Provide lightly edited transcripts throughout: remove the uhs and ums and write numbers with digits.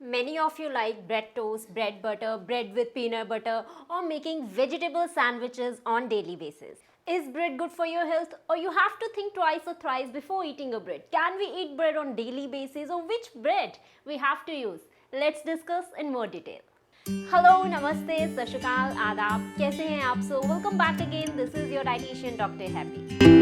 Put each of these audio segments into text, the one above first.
Many of you like bread toast, bread butter, bread with peanut butter, or making vegetable sandwiches on daily basis. Is bread good for your health, or you have to think twice or thrice before eating a bread? Can we eat bread on daily basis, or which bread we have to use? Let's discuss in more detail. Hello, namaste, सत श्री अकाल, आदाब, कैसे हैं आप? So welcome back again. This is your dietitian Dr. Happy.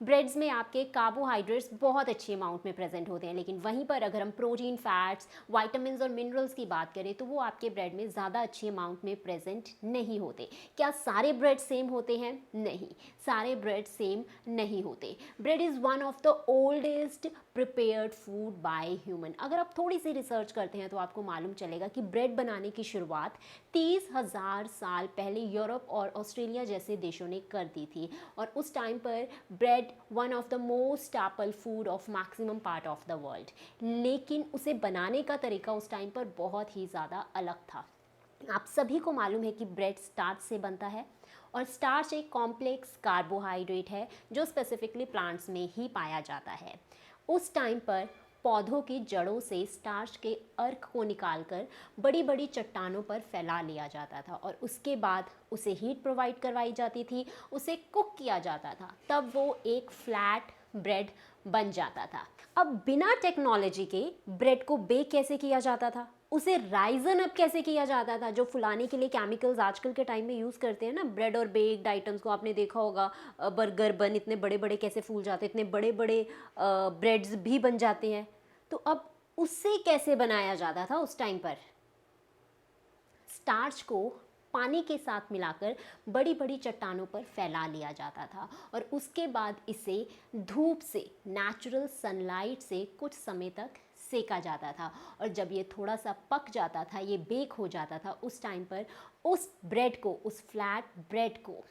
Breads में आपके carbohydrates बहुत अच्छी अमाउंट में प्रेजेंट होते हैं, लेकिन वहीं पर अगर हम प्रोटीन, फैट्स, विटामिन्स और मिनरल्स की बात करें तो वो आपके ब्रेड में ज़्यादा अच्छी अमाउंट में प्रेजेंट नहीं होते। क्या सारे ब्रेड सेम होते हैं? नहीं, सारे ब्रेड सेम नहीं होते। Bread is one of the oldest prepared food by human. अगर आप थोड़ी सी रिसर्च करते हैं तो आपको मालूम चलेगा कि ब्रेड बनाने की शुरुआत 30,000 साल पहले यूरोप और ऑस्ट्रेलिया जैसे देशों ने कर दी थी, और उस टाइम पर bread one of the most staple food of maximum part of the world. लेकिन उसे बनाने का तरीका उस टाइम पर बहुत ही ज़्यादा अलग था। आप सभी को मालूम है कि ब्रेड स्टार्च से बनता है, और स्टार्च एक कॉम्प्लेक्स कार्बोहाइड्रेट है जो स्पेसिफिकली प्लांट्स में ही पाया जाता है। उस टाइम पर पौधों की जड़ों से स्टार्च के अर्क को निकालकर बड़ी बड़ी चट्टानों पर फैला लिया जाता था, और उसके बाद उसे हीट प्रोवाइड करवाई जाती थी, उसे कुक किया जाता था, तब वो एक फ्लैट ब्रेड बन जाता था। अब बिना टेक्नोलॉजी के ब्रेड को बेक कैसे किया जाता था? उसे राइजन अप कैसे किया जाता था? जो फुलाने के लिए केमिकल्स आजकल के टाइम में यूज़ करते हैं ना, ब्रेड और बेक्ड आइटम्स को आपने देखा होगा, बर्गर बन इतने बड़े बड़े कैसे फूल जाते हैं, इतने बड़े बड़े ब्रेड्स भी बन जाते हैं। तो अब उससे कैसे बनाया जाता था उस टाइम पर? स्टार्च को पानी के साथ मिलाकर बड़ी बड़ी चट्टानों पर फैला लिया जाता था, और उसके बाद इसे धूप से, नेचुरल सनलाइट से कुछ समय तक सेका जाता था, और जब ये थोड़ा सा पक जाता था, ये बेक हो जाता था, उस टाइम पर उस ब्रेड को, उस फ्लैट ब्रेड को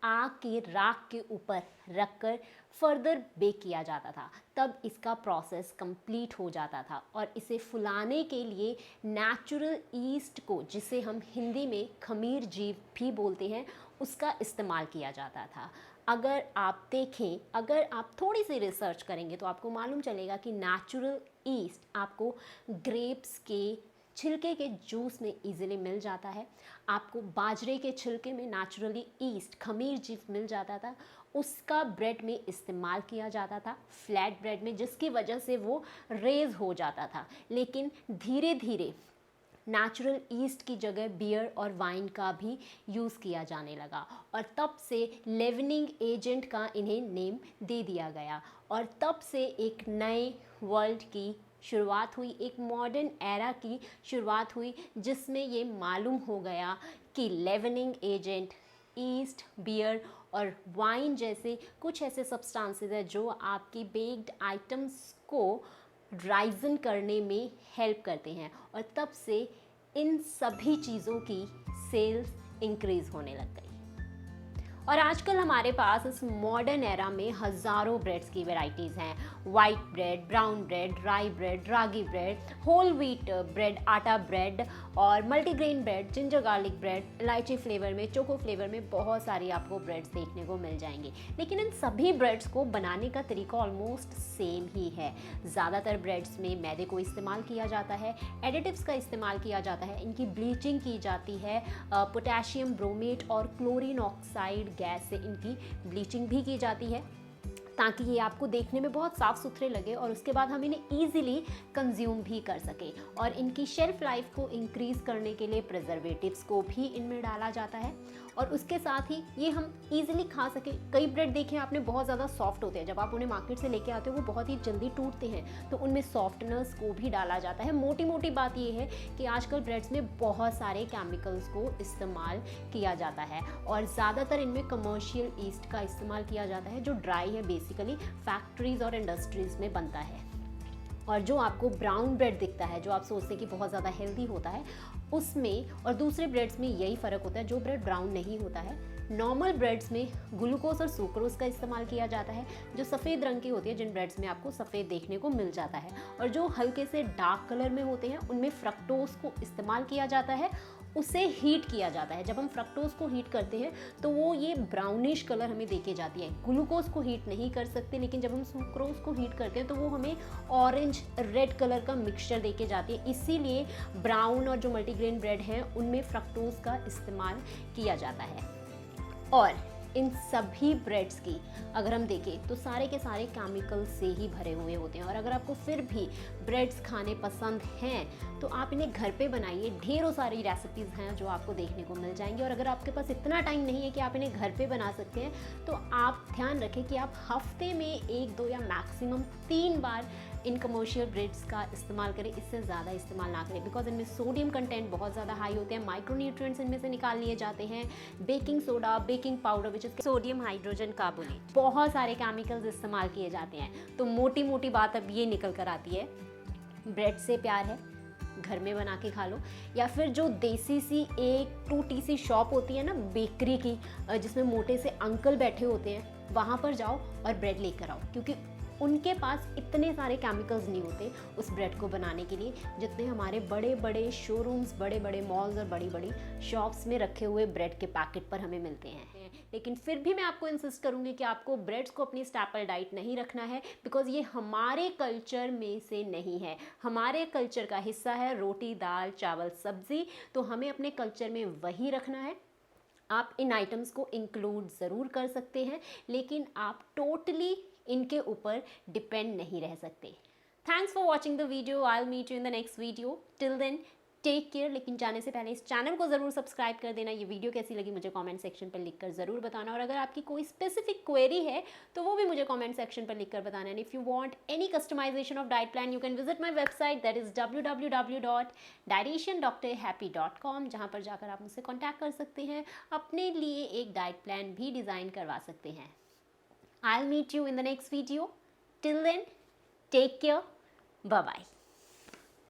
आग की राख के ऊपर रखकर फर्दर बेक किया जाता था। तब इसका प्रोसेस कंप्लीट हो जाता था, और इसे फुलाने के लिए नेचुरल ईस्ट को, जिसे हम हिंदी में खमीर जीव भी बोलते हैं, उसका इस्तेमाल किया जाता था। अगर आप देखें, अगर आप थोड़ी सी रिसर्च करेंगे तो आपको मालूम चलेगा कि नेचुरल ईस्ट आपको ग्रेप्स के छिलके के जूस में इजीली मिल जाता है, आपको बाजरे के छिलके में नेचुरली ईस्ट, खमीर जीव मिल जाता था, उसका ब्रेड में इस्तेमाल किया जाता था, फ्लैट ब्रेड में, जिसकी वजह से वो रेज हो जाता था। लेकिन धीरे धीरे नेचुरल ईस्ट की जगह बियर और वाइन का भी यूज़ किया जाने लगा, और तब से लेवनिंग एजेंट का इन्हें नेम दे दिया गया, और तब से एक नए वर्ल्ड की शुरुआत हुई, एक मॉडर्न एरा की शुरुआत हुई, जिसमें ये मालूम हो गया कि लेवनिंग एजेंट, ईस्ट, बियर और वाइन जैसे कुछ ऐसे सब्सटेंसेस हैं जो आपकी बेक्ड आइटम्स को राइजन करने में हेल्प करते हैं, और तब से इन सभी चीज़ों की सेल्स इंक्रीज़ होने लग गई। और आजकल हमारे पास इस मॉडर्न एरा में हज़ारों ब्रेड्स की वैरायटीज़ हैं। वाइट ब्रेड, ब्राउन ब्रेड, राई ब्रेड, रागी ब्रेड, होल व्हीट ब्रेड, आटा ब्रेड, और multigrain bread, ginger garlic bread, इलायची फ्लेवर में, चोको फ्लेवर में बहुत सारी आपको ब्रेड्स देखने को मिल जाएंगे। लेकिन इन सभी ब्रेड्स को बनाने का तरीका ऑलमोस्ट सेम ही है। ज़्यादातर ब्रेड्स में मैदे को इस्तेमाल किया जाता है, एडिटिव्स का इस्तेमाल किया जाता है, इनकी ब्लीचिंग की जाती है, पोटेशियम ब्रोमेट और क्लोरीन ऑक्साइड गैस से इनकी ब्लीचिंग भी की जाती है, ताकि ये आपको देखने में बहुत साफ़ सुथरे लगे, और उसके बाद हम इन्हें ईजिली कंज्यूम भी कर सकें। और इनकी शेल्फ लाइफ को इंक्रीज़ करने के लिए प्रिजर्वेटिव्स को भी इनमें डाला जाता है, और उसके साथ ही ये हम ईजिली खा सकें। कई ब्रेड देखे आपने बहुत ज़्यादा सॉफ्ट होते हैं, जब आप उन्हें मार्केट से लेके आते हो वो बहुत ही जल्दी टूटते हैं, तो उनमें सॉफ्टनेस को भी डाला जाता है। मोटी मोटी बात ये है कि आजकल ब्रेड्स में बहुत सारे केमिकल्स को इस्तेमाल किया जाता है, और ज़्यादातर इनमें कमर्शियल ईस्ट का इस्तेमाल किया जाता है, जो ड्राई है, बेसिकली फैक्ट्रीज़ और इंडस्ट्रीज़ में बनता है। और जो आपको ब्राउन ब्रेड दिखता है, जो आप सोचते हैं कि बहुत ज़्यादा हेल्दी होता है, उसमें और दूसरे ब्रेड्स में यही फ़र्क होता है, जो ब्रेड ब्राउन नहीं होता है। नॉर्मल ब्रेड्स में ग्लूकोज और सुक्रोज का इस्तेमाल किया जाता है, जो सफ़ेद रंग की होती है, जिन ब्रेड्स में आपको सफ़ेद देखने को मिल जाता है, और जो हल्के से डार्क कलर में होते हैं उनमें फ्रक्टोज को इस्तेमाल किया जाता है, उसे हीट किया जाता है। जब हम फ्रक्टोज को हीट करते हैं तो वो ये ब्राउनिश कलर हमें देके जाती है। ग्लूकोज को हीट नहीं कर सकते, लेकिन जब हम सुक्रोज को हीट करते हैं तो वो हमें ऑरेंज रेड कलर का मिक्सचर देके जाती है। इसीलिए ब्राउन और जो मल्टीग्रेन ब्रेड है उनमें फ्रक्टोज का इस्तेमाल किया जाता है। और इन सभी ब्रेड्स की अगर हम देखें तो सारे के सारे केमिकल से ही भरे हुए होते हैं। और अगर आपको फिर भी ब्रेड्स खाने पसंद हैं तो आप इन्हें घर पे बनाइए। ढेरों सारी रेसिपीज़ हैं जो आपको देखने को मिल जाएंगी। और अगर आपके पास इतना टाइम नहीं है कि आप इन्हें घर पे बना सकते हैं तो आप ध्यान रखें कि आप हफ्ते में 1-2 या maximum 3 bar in commercial breads का इस्तेमाल करें। इससे ज़्यादा इस्तेमाल ना करें, बिकॉज इनमें सोडियम कंटेंट बहुत ज़्यादा हाई होते हैं। माइक्रोन्यूट्रिएंट्स इनमें से निकाल लिए जाते हैं। Baking soda, baking powder which is sodium hydrogen carbonate, बहुत सारे केमिकल्स इस्तेमाल किए जाते हैं। तो मोटी मोटी बात अब ये निकल कर आती है, ब्रेड से प्यार है, घर में बना के खा लो। या फिर जो देसी सी एक टूटी सी शॉप होती है ना बेकरी की, जिसमें मोटे से अंकल बैठे होते हैं, वहाँ पर जाओ और ब्रेड लेकर आओ, क्योंकि उनके पास इतने सारे केमिकल्स नहीं होते उस ब्रेड को बनाने के लिए जितने हमारे बड़े बड़े शोरूम्स, बड़े बड़े मॉल्स और बड़ी बड़ी शॉप्स में रखे हुए ब्रेड के पैकेट पर हमें मिलते हैं। लेकिन फिर भी मैं आपको इंसिस्ट करूंगी कि आपको ब्रेड्स को अपनी स्टैपल डाइट नहीं रखना है, बिकॉज ये हमारे कल्चर में से नहीं है। हमारे कल्चर का हिस्सा है रोटी, दाल, चावल, सब्जी, तो हमें अपने कल्चर में वही रखना है। आप इन आइटम्स को इंक्लूड ज़रूर कर सकते हैं, लेकिन आप टोटली इनके ऊपर डिपेंड नहीं रह सकते। Thanks for watching the video. I will meet you in the next video. Till then take care. लेकिन जाने से पहले इस चैनल को ज़रूर सब्सक्राइब कर देना। ये वीडियो कैसी लगी मुझे कमेंट सेक्शन पर लिखकर ज़रूर बताना। और अगर आपकी कोई स्पेसिफिक क्वेरी है तो वो भी मुझे कमेंट सेक्शन पर लिखकर बताना। And if you want any customisation of diet plan, you can visit my website, that is www.dietitiandoctorhappy.com, जहाँ पर जाकर आप मुझसे कॉन्टैक्ट कर सकते हैं, अपने लिए एक डाइट प्लान भी डिज़ाइन करवा सकते हैं। I'll meet you in the next video. Till then, take care. Bye-bye.